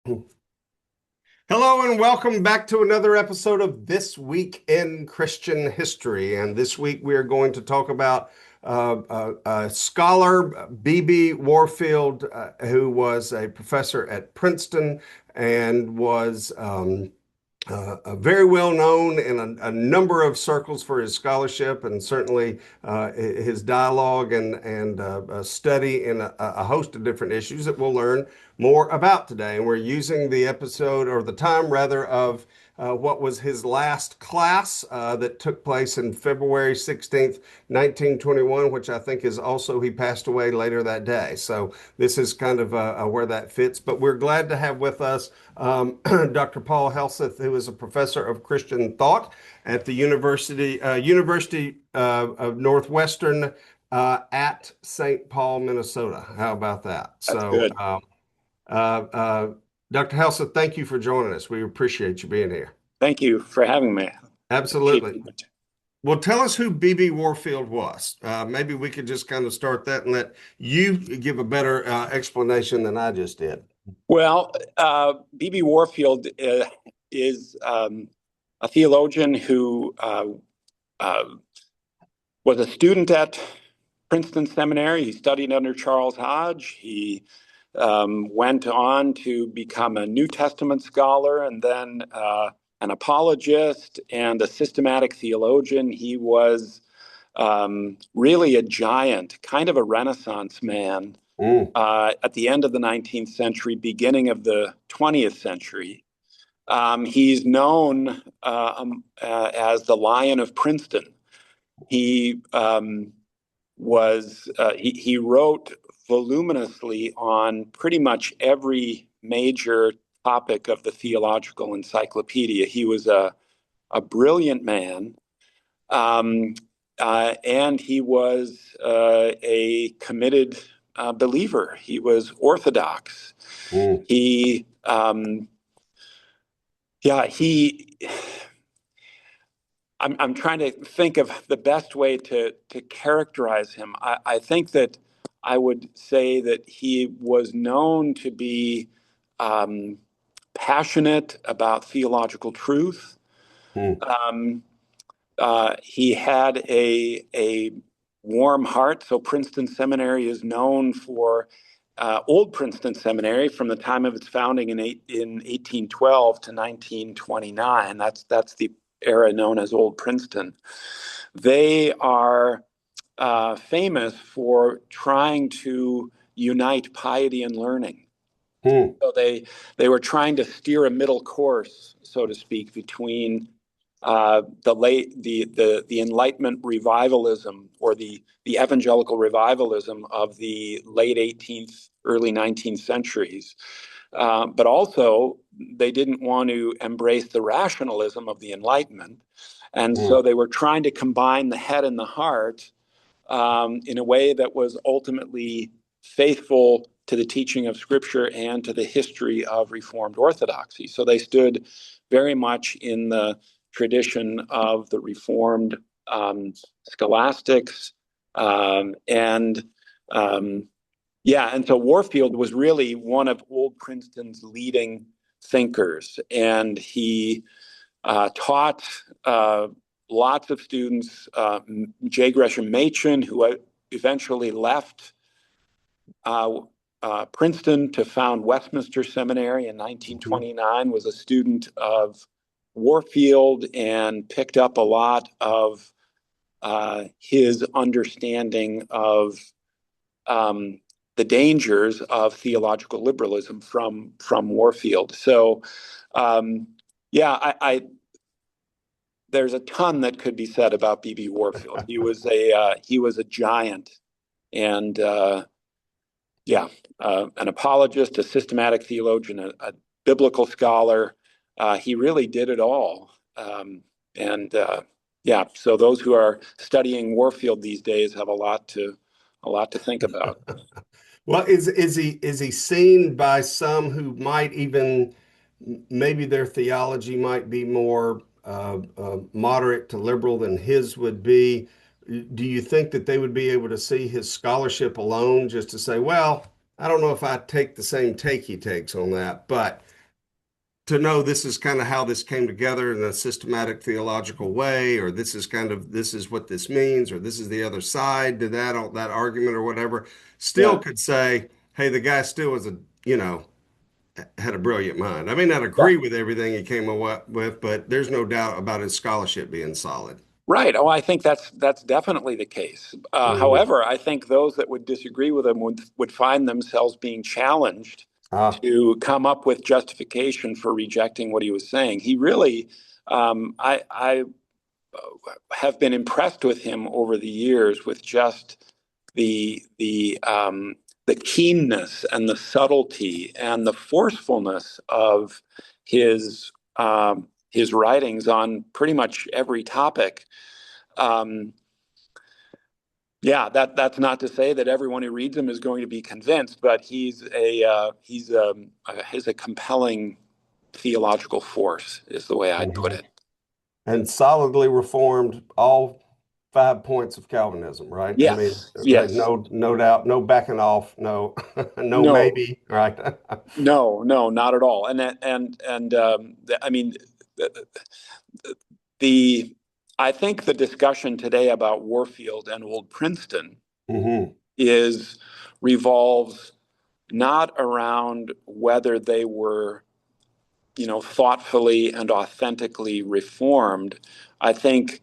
Hello and welcome back to another episode of This Week in Christian History. And this week we are going to talk about scholar B.B. Warfield, who was a professor at Princeton and was very well known in a number of circles for his scholarship and certainly his dialogue and study in a host of different issues that we'll learn more about today. And we're using the episode or the time rather of what was his last class that took place in February 16th, 1921, which I think is also he passed away later that day. So this is kind of where that fits. But we're glad to have with us Dr. Paul Helseth, who is a professor of Christian thought at the University of Northwestern at St. Paul, Minnesota. How about that? That's So, good. Dr. Helseth, thank you for joining us. We appreciate you being here. Thank you for having me. Appreciate Absolutely. it. Well, tell us who B.B. Warfield was. Maybe we could just kind of start that and let you give a better explanation than I just did. Well, B.B. Warfield is a theologian who uh, was a student at Princeton Seminary. He studied under Charles Hodge. He went on to become a New Testament scholar and then an apologist and a systematic theologian. He was really a giant, kind of a Renaissance man Mm. at the end of the 19th century, beginning of the 20th century. He's known as the Lion of Princeton. He he wrote voluminously on pretty much every major topic of the theological encyclopedia. He was a brilliant man, um, and he was a committed believer. He was Orthodox. Mm. He, yeah, he. I'm trying to think of the best way to characterize him. I think that I would say that he was known to be um, passionate about theological truth. Mm. Um, he had a warm heart. So Princeton Seminary is known for Old Princeton Seminary from the time of its founding in 1812 to 1929. That's the era known as Old Princeton. They are famous for trying to unite piety and learning. Mm. So they were trying to steer a middle course, so to speak, between the Enlightenment revivalism or the evangelical revivalism of the late 18th, early 19th centuries, but also they didn't want to embrace the rationalism of the Enlightenment, and so Mm. they were trying to combine the head and the heart in a way that was ultimately faithful to the teaching of Scripture and to the history of Reformed Orthodoxy. So they stood very much in the tradition of the Reformed scholastics. And yeah, and so Warfield was really one of Old Princeton's leading thinkers. And he taught lots of students. J. Gresham Machen, who eventually left Princeton to found Westminster Seminary in Mhm. 1929, was a student of Warfield and picked up a lot of his understanding of the dangers of theological liberalism from Warfield. So, yeah, there's a ton that could be said about B.B. Warfield. He was a giant, and yeah, an apologist, a systematic theologian, a biblical scholar. He really did it all. And yeah, so those who are studying Warfield these days have a lot to think about. Well, is he seen by some who might even maybe their theology might be more moderate to liberal than his would be? Do you think that they would be able to see his scholarship alone just to say, well, I don't know if I take the same take he takes on that, but to know this is kind of how this came together in a systematic theological way, or this is what this means, or this is the other side to that argument or whatever, still Yeah. could say, hey, the guy still was had a brilliant mind. I may not Yeah. agree with everything he came up with, but there's no doubt about his scholarship being solid. Right. Oh, I think that's definitely the case. Hmm. However, I think those that would disagree with him would find themselves being challenged Ah, to come up with justification for rejecting what he was saying. He really, I have been impressed with him over the years with just the keenness and the subtlety and the forcefulness of his writings on pretty much every topic. Um, yeah, that's not to say that everyone who reads him is going to be convinced, but he's a compelling theological force, is the way I'd put mhm. it. And solidly reformed all 5 points of Calvinism, right? I mean, Yes, yes. no doubt, no backing off, no, no No, maybe, right? no, not at all. I mean, the, the I think the discussion today about Warfield and Old Princeton Hmm. is revolves not around whether they were, thoughtfully and authentically reformed. I think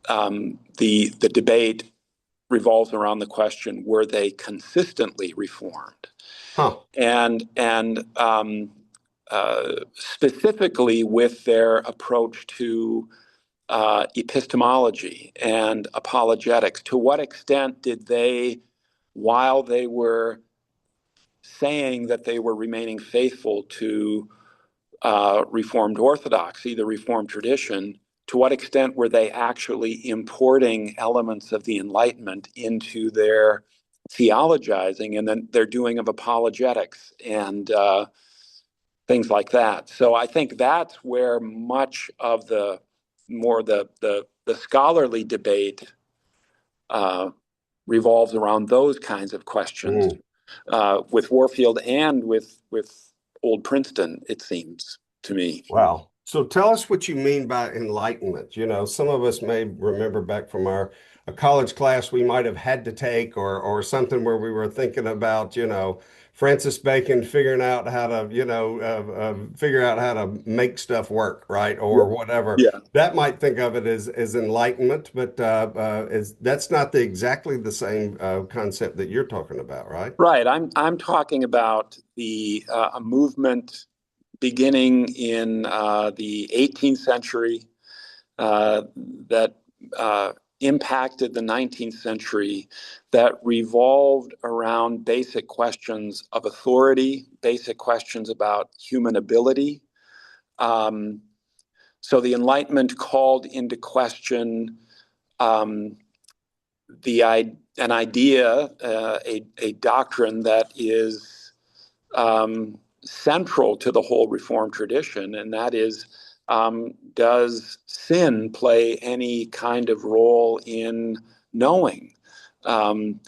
the debate revolves around the question: were they consistently reformed? Huh. And specifically with their approach to epistemology and apologetics. To what extent did they, while they were saying that they were remaining faithful to Reformed Orthodoxy, the Reformed tradition, to what extent were they actually importing elements of the Enlightenment into their theologizing and then their doing of apologetics and things like that? So I think that's where much of the scholarly debate uh, revolves around those kinds of questions Mm. with Warfield and with Old Princeton, it seems to me. Wow. So tell us what you mean by enlightenment. Some of us may remember back from a college class we might have had to take or something where we were thinking about, Francis Bacon figuring out how to, figure out how to make stuff work, right? Yeah. Or whatever. Yeah. That might think of it as enlightenment, but that's not exactly the same concept that you're talking about, right? Right. I'm talking about a movement beginning in the 18th century that impacted the 19th century, that revolved around basic questions of authority, basic questions about human ability. Um, so the Enlightenment called into question um, an idea, a doctrine that is central to the whole Reformed tradition, and that is, does sin play any kind of role in knowing? Um,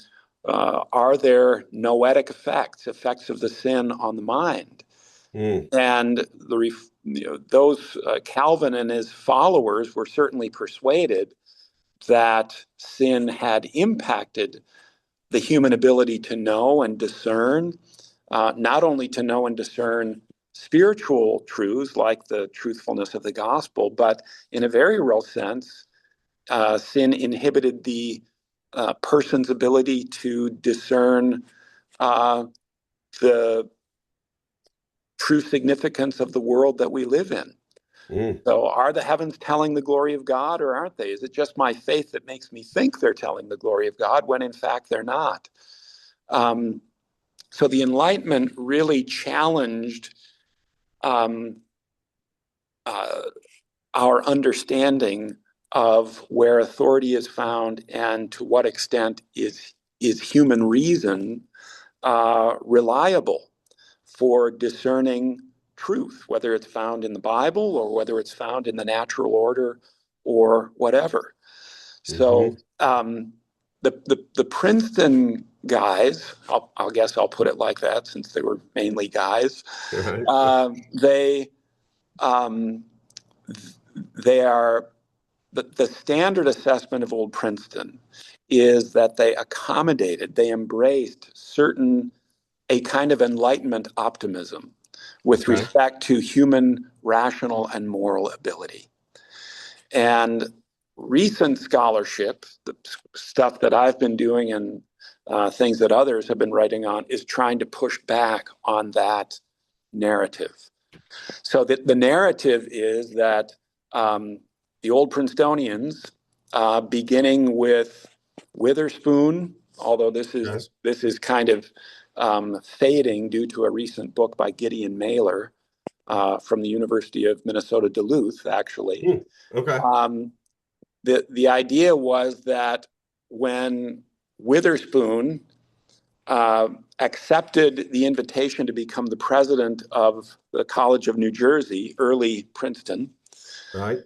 are there noetic effects of the sin on the mind? Mm, And those Calvin and his followers were certainly persuaded that sin had impacted the human ability to know and discern, not only to know and discern spiritual truths like the truthfulness of the gospel, but in a very real sense, sin inhibited the person's ability to discern uh, the true significance of the world that we live in. mm, So, are the heavens telling the glory of God, or aren't they? Is it just my faith that makes me think they're telling the glory of God when in fact they're not? Um, so, the Enlightenment really challenged um, uh, our understanding of where authority is found and to what extent is human reason reliable for discerning truth, whether it's found in the Bible or whether it's found in the natural order or whatever. So hmm. the Princeton guys, I guess I'll put it like that since they were mainly guys, Right. they um, they are the standard assessment of Old Princeton is that they accommodated, they embraced a kind of Enlightenment optimism with Okay. respect to human rational and moral ability. And recent scholarship, the stuff that I've been doing and things that others have been writing on, is trying to push back on that narrative. So the narrative is that the old Princetonians, beginning with Witherspoon, although this Okay. is kind of fading due to a recent book by Gideon Mailer from the University of Minnesota Duluth, actually. Okay. The idea was that when Witherspoon accepted the invitation to become the president of the College of New Jersey, early Princeton, Right.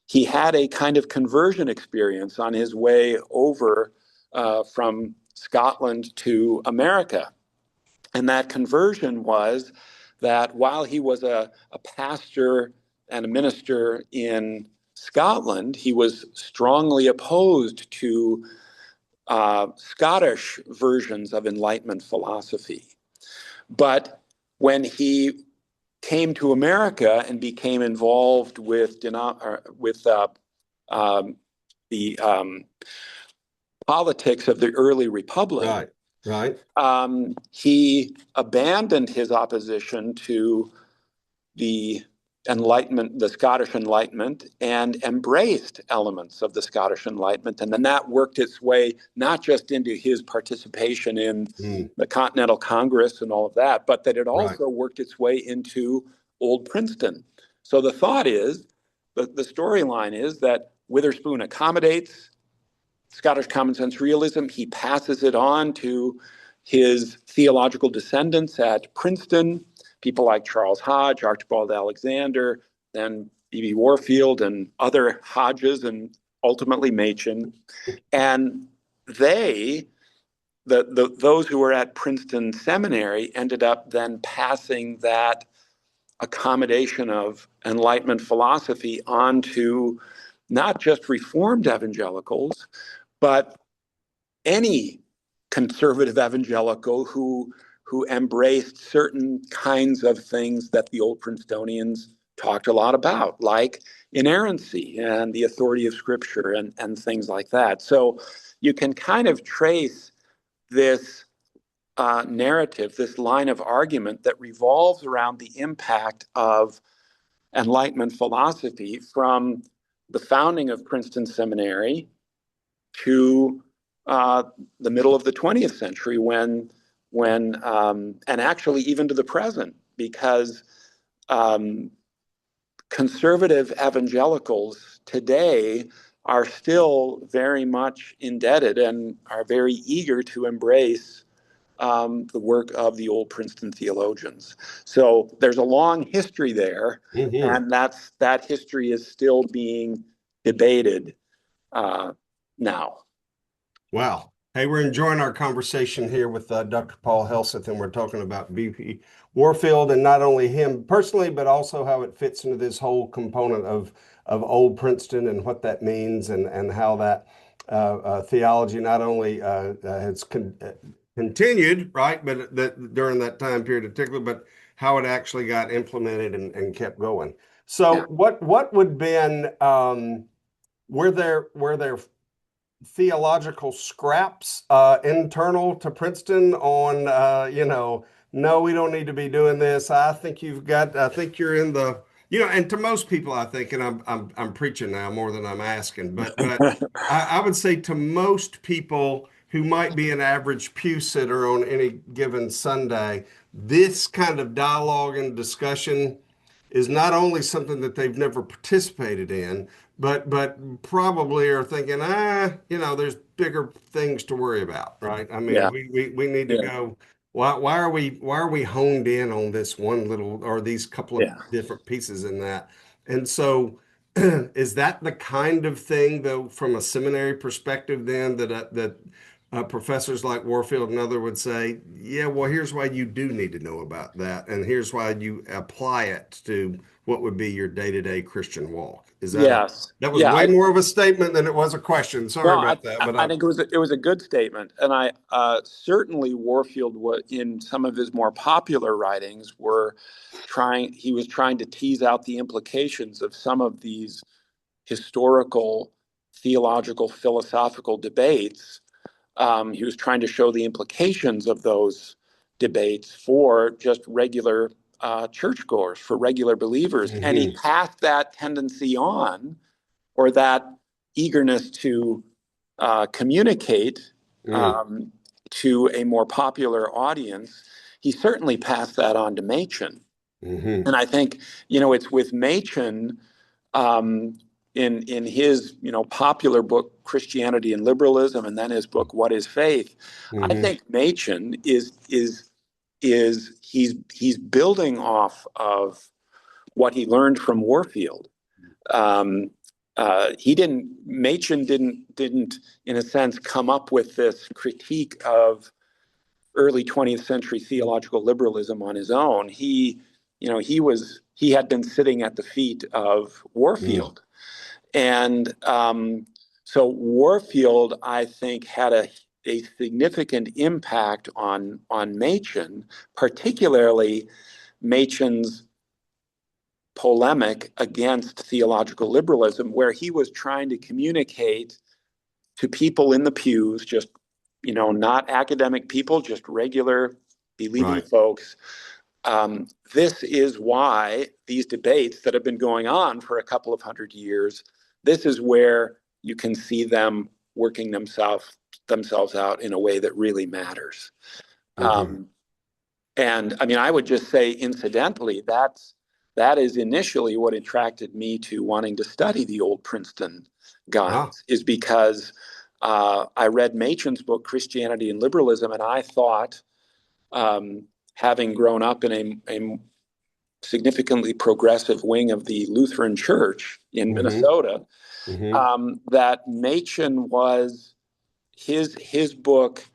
he had a kind of conversion experience on his way over from Scotland to America. And that conversion was that while he was a pastor and a minister in Scotland, he was strongly opposed to Scottish versions of Enlightenment philosophy. But when he came to America and became involved with the politics of the early republic, Right. he abandoned his opposition to the Enlightenment, the Scottish Enlightenment, and embraced elements of the Scottish Enlightenment. And then that worked its way not just into his participation in the Continental Congress and all of that, but that it also worked its way into Old Princeton. So the thought is, the storyline is that Witherspoon accommodates Scottish common sense realism. He passes it on to his theological descendants at Princeton, people like Charles Hodge, Archibald Alexander, then B.B. Warfield and other Hodges, and ultimately Machen. And those who were at Princeton Seminary ended up then passing that accommodation of Enlightenment philosophy onto not just Reformed evangelicals, but any conservative evangelical who embraced certain kinds of things that the old Princetonians talked a lot about, like inerrancy and the authority of Scripture and things like that. So you can kind of trace this narrative, this line of argument that revolves around the impact of Enlightenment philosophy from the founding of Princeton Seminary to the middle of the 20th century, when and actually even to the present, because conservative evangelicals today are still very much indebted and are very eager to embrace the work of the old Princeton theologians. So there's a long history there, and that history is still being debated now. Wow. Hey, we're enjoying our conversation here with Dr. Paul Helseth, and we're talking about B.B. Warfield, and not only him personally, but also how it fits into this whole component of old Princeton and what that means, and how that theology not only has continued, right, but that during that time period in particular, but how it actually got implemented and kept going. So, what would been were there theological scraps internal to Princeton on no, we don't need to be doing this. I think you're in the, and to most people, I think, and I'm preaching now more than I'm asking, but I would say to most people who might be an average pew sitter on any given Sunday, this kind of dialogue and discussion is not only something that they've never participated in, but probably are thinking, there's bigger things to worry about, right? I mean, we need to go. Why are we honed in on this one little or these couple of different pieces in that? And so, is that the kind of thing, though, from a seminary perspective, then that professors like Warfield and other would say, yeah, well, here's why you do need to know about that, and here's why you apply it to what would be your day-to-day Christian walk. Is that Yes. that was Yeah. way more of a statement than it was a question. Sorry No, about that, but I think it was a good statement, and I certainly Warfield was in some of his more popular writings he was trying to tease out the implications of some of these historical, theological, philosophical debates. He was trying to show the implications of those debates for just regular churchgoers, for regular believers, and he passed that tendency on, or that eagerness to communicate to a more popular audience. He certainly passed that on to Machen. And I think, it's with Machen, in his, popular book, Christianity and Liberalism, and then his book, What is Faith? I think Machen he's building off of what he learned from Warfield. Machen didn't, in a sense, come up with this critique of early 20th century theological liberalism on his own. He had been sitting at the feet of Warfield. And so Warfield, I think, had a significant impact on Machen, particularly Machen's polemic against theological liberalism, where he was trying to communicate to people in the pews, just, not academic people, just regular believing folks. This is why these debates that have been going on for a couple of hundred years, this is where you can see them working themselves out in a way that really matters. And I mean, I would just say, incidentally, that is initially what attracted me to wanting to study the old Princeton guys, is because I read Machen's book, Christianity and Liberalism, and I thought, having grown up in a significantly progressive wing of the Lutheran Church in Minnesota, that Machen was his book.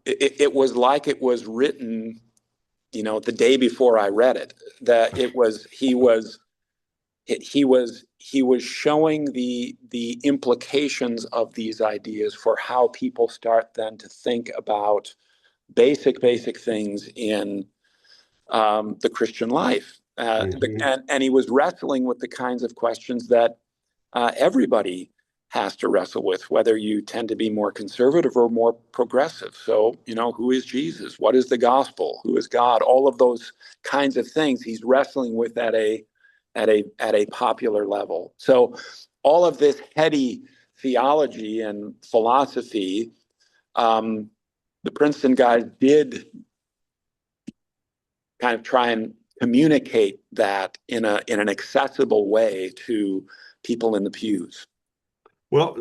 It was like it was written, the day before I read it. That he was showing the implications of these ideas for how people start then to think about basic things in the Christian life, and he was wrestling with the kinds of questions that everybody has to wrestle with, whether you tend to be more conservative or more progressive. So, who is Jesus? What is the gospel? Who is God? All of those kinds of things he's wrestling with at a popular level. So all of this heady theology and philosophy, the Princeton guys did kind of try and communicate that in an accessible way to people in the pews. Well,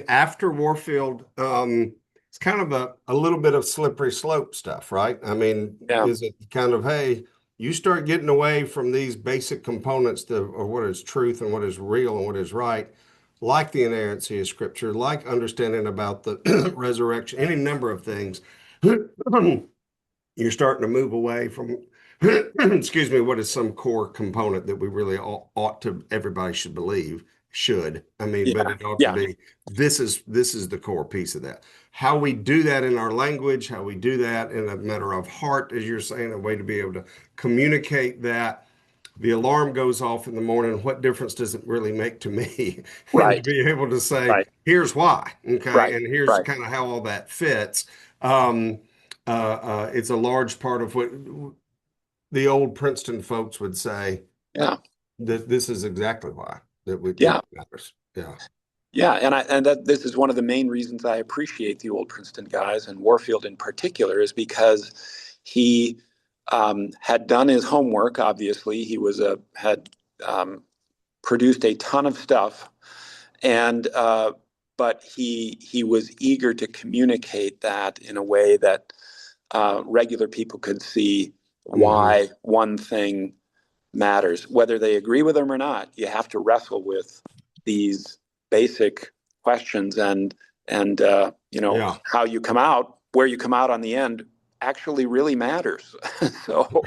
after Warfield, it's kind of a little bit of slippery slope stuff, right? I mean, is it kind of, hey, you start getting away from these basic components of what is truth and what is real and what is right, like the inerrancy of Scripture, like understanding about the resurrection, any number of things. You're starting to move away from, excuse me, what is some core component that we really ought to, everybody should believe. But it ought to be, this is the core piece of that. How we do that in our language, how we do that in a matter of heart, as you're saying, a way to be able to communicate that. The alarm goes off in the morning. What difference does it really make to me? And to be able to say, here's why, okay, and here's kind of how all that fits. It's a large part of what the old Princeton folks would say. That this is exactly why. That matters. This is one of the main reasons I appreciate the old Princeton guys, and Warfield in particular, is because he had done his homework. Obviously, he had produced a ton of stuff, and but he was eager to communicate that in a way that regular people could see why one thing matters. Whether they agree with them or not, you have to wrestle with these basic questions, and and Yeah. how you come out, where you come out on the end, actually really matters. So,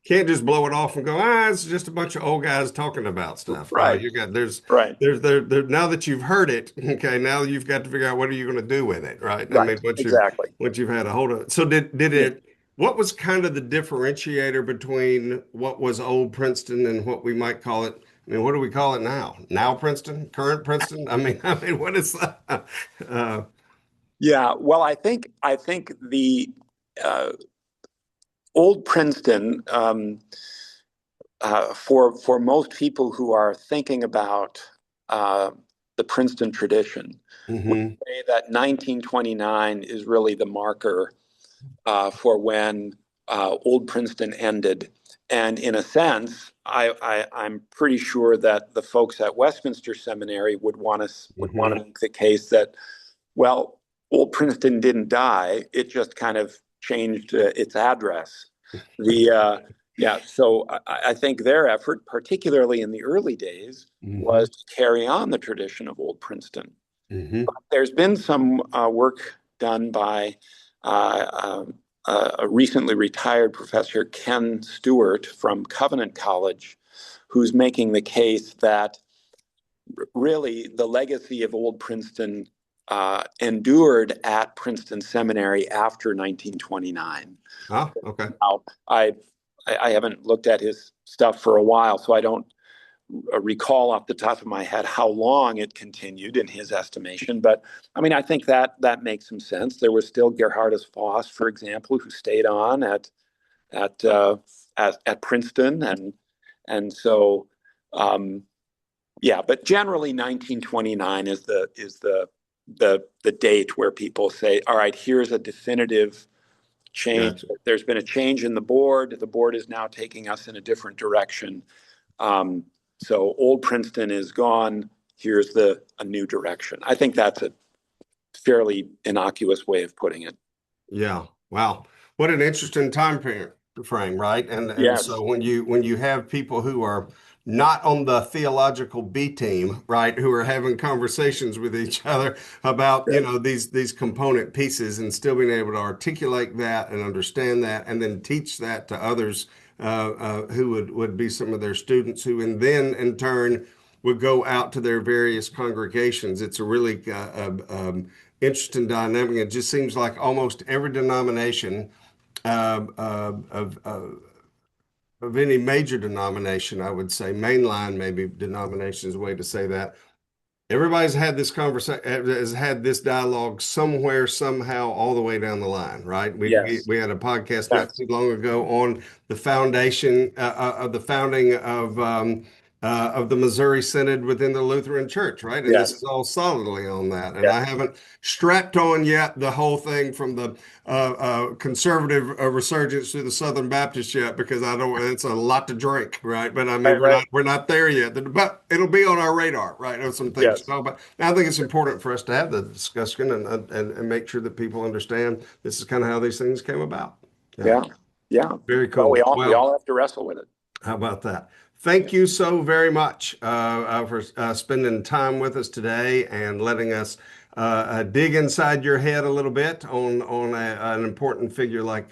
Can't just blow it off and go, it's just a bunch of old guys talking about stuff. No, right, you got there's right, there's there now that you've heard it, okay, now you've got to figure out what are you going to do with it, right? I mean, right, exactly. once you've had a hold of it. So did Yeah. it what was kind of the differentiator between what was old Princeton and what we might call it? I mean, what do we call it now? Now Princeton? Current Princeton? I mean, what is that? Yeah, well, I think the uh, old Princeton, for most people who are thinking about uh, the Princeton tradition, would Hmm. say that 1929 is really the marker for when old Princeton ended. And in a sense, I'm pretty sure that the folks at Westminster Seminary would want to Hmm. make the case that, well, old Princeton didn't die; it just kind of changed its address. The Yeah, so I think their effort, particularly in the early days, Hmm. was to carry on the tradition of old Princeton. Hmm. There's been some work done by a recently retired professor, Ken Stewart from Covenant College, who's making the case that really the legacy of old Princeton endured at Princeton Seminary after 1929. Ah, okay. Now, I haven't looked at his stuff for a while, so I don't recall off the top of my head how long it continued in his estimation. But I mean, I think that makes some sense. There was still Gerhardus Voss, for example, who stayed on at at Princeton, and so um, yeah. But generally, 1929 is the date where people say, all right, here's a definitive change. Gotcha. There's been a change in the board. The board is now taking us in a different direction. Um, so old Princeton is gone. Here's a new direction. I think that's a fairly innocuous way of putting it. Yeah. Wow. What an interesting frame, right? And Yes. so when you have people who are not on the theological B team, right, who are having conversations with each other about, these component pieces and still being able to articulate that and understand that and then teach that to others who would be some of their students who and then in turn would go out to their various congregations. It's a really interesting dynamic. It just seems like almost every denomination of any major denomination, I would say, mainline maybe denomination is a way to say that. Everybody's had this conversation, has had this dialogue somewhere, somehow, all the way down the line, right? We we, Yes. we had a podcast not Yes. too long ago on the foundation of the founding of the Missouri Synod within the Lutheran Church, right? And this is Yes. all solidly on that. And Yes. I haven't strapped on yet the whole thing from the conservative resurgence to the Southern Baptist yet because I don't. It's a lot to drink, right? But I mean, Right. Right. we're not there yet. But it'll be on our radar, right? There's some things to Yes. talk about. And I think it's important for us to have the discussion and make sure that people understand this is kind of how these things came about. Yeah, Yeah. Yeah. very Well, we cool. all we Well, all have to wrestle with it. how about that? Thank you so very much for spending time with us today and letting us dig inside your head a little bit on an important figure like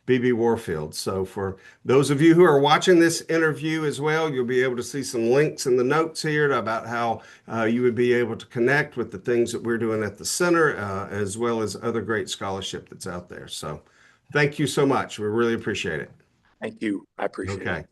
B.B. Warfield. So for those of you who are watching this interview as well, you'll be able to see some links in the notes here about how you would be able to connect with the things that we're doing at the center, as well as other great scholarship that's out there. So thank you so much. We really appreciate it. Thank you. I appreciate it. Okay.